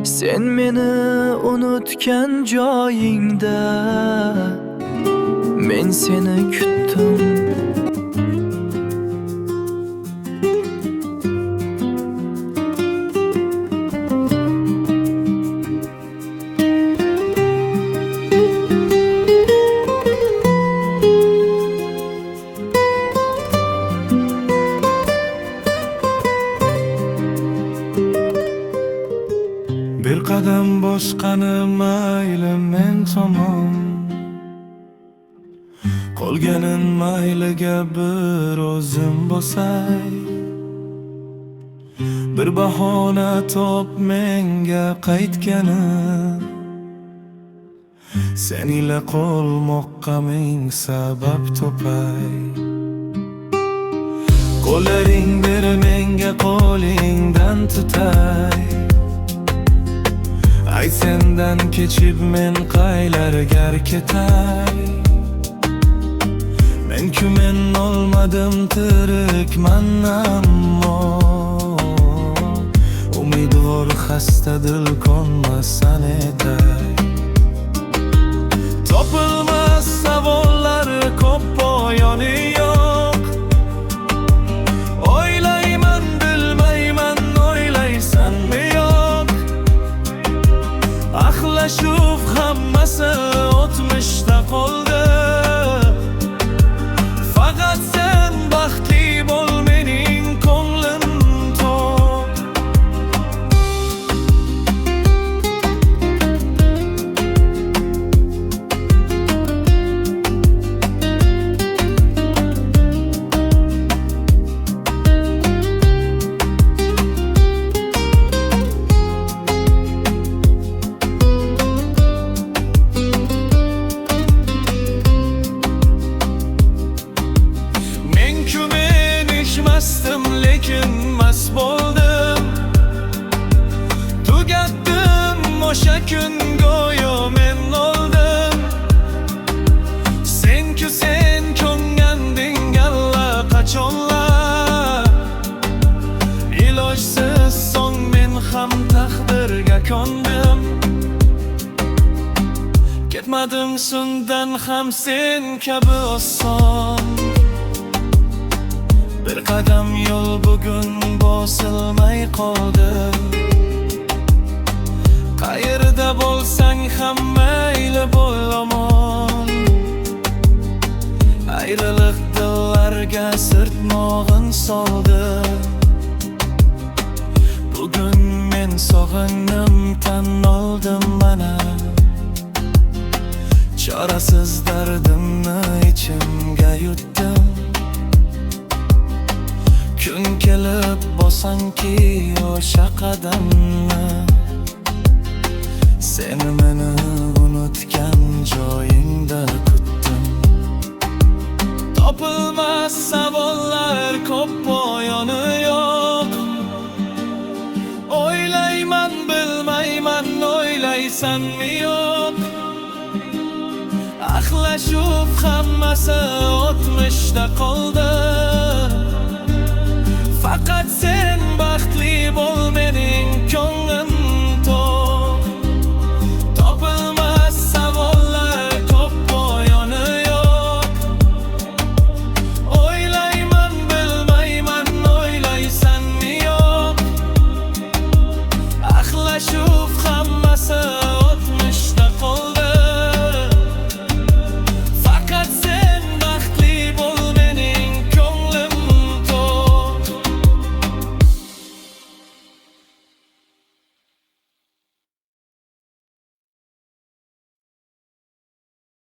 Sen meni unutgan joyingda men seni kutdim. Bir qadam boshqani mayli men tomon, qolganin mayliga bir o'zim bosay. Bir bahona top menga qaytganim, sen ila qolmoqqa ming sabab topay. Qo'llaring bir menga qo'lingdan tutay. Ay sendan kechib men qaylarga ketay. Men-ku men olmadim tirikman ammo umidvor xasta dil konmasan etay. Topilmas savollar ko'p poyoni yo'q. O'ylayman bilmayman o'ylaysanmi yo'q. Axlashuv hammasi o'tmishda qoldi. Faqat sen baxtli bo'l, mening ko'nglim to'q. Lekin mas bo'ldim, tugatdim o'sha kun go'yo men o'ldim. Sen-ku sen ko'nganding allaqachonlar. Ilojsiz so'ng men ham taqdirga ko'ndim. Ketmadim sundan ham sen kabi oson. Bir qadam yo'l bugun bosilmay qoldi. Qayerda bo'lsang ham mayli bo'l omon. Ayriliq dillarga sirtmog'in soldi. Bugun men sog'indim, tan oldim mana. Chorasiz dardimni ichimga yutdim. Kun kelib bosanki o'sha qadamni, sen meni unutgan joyingda kutdim. Topilmas savollar ko'p poyoni yo'q. O'ylayman bilmayman o'ylaysanmi yo'q. Axlashuv hammasi o'tmishda qoldi. Faqat sen baxtli bo'l, mening ko'nglim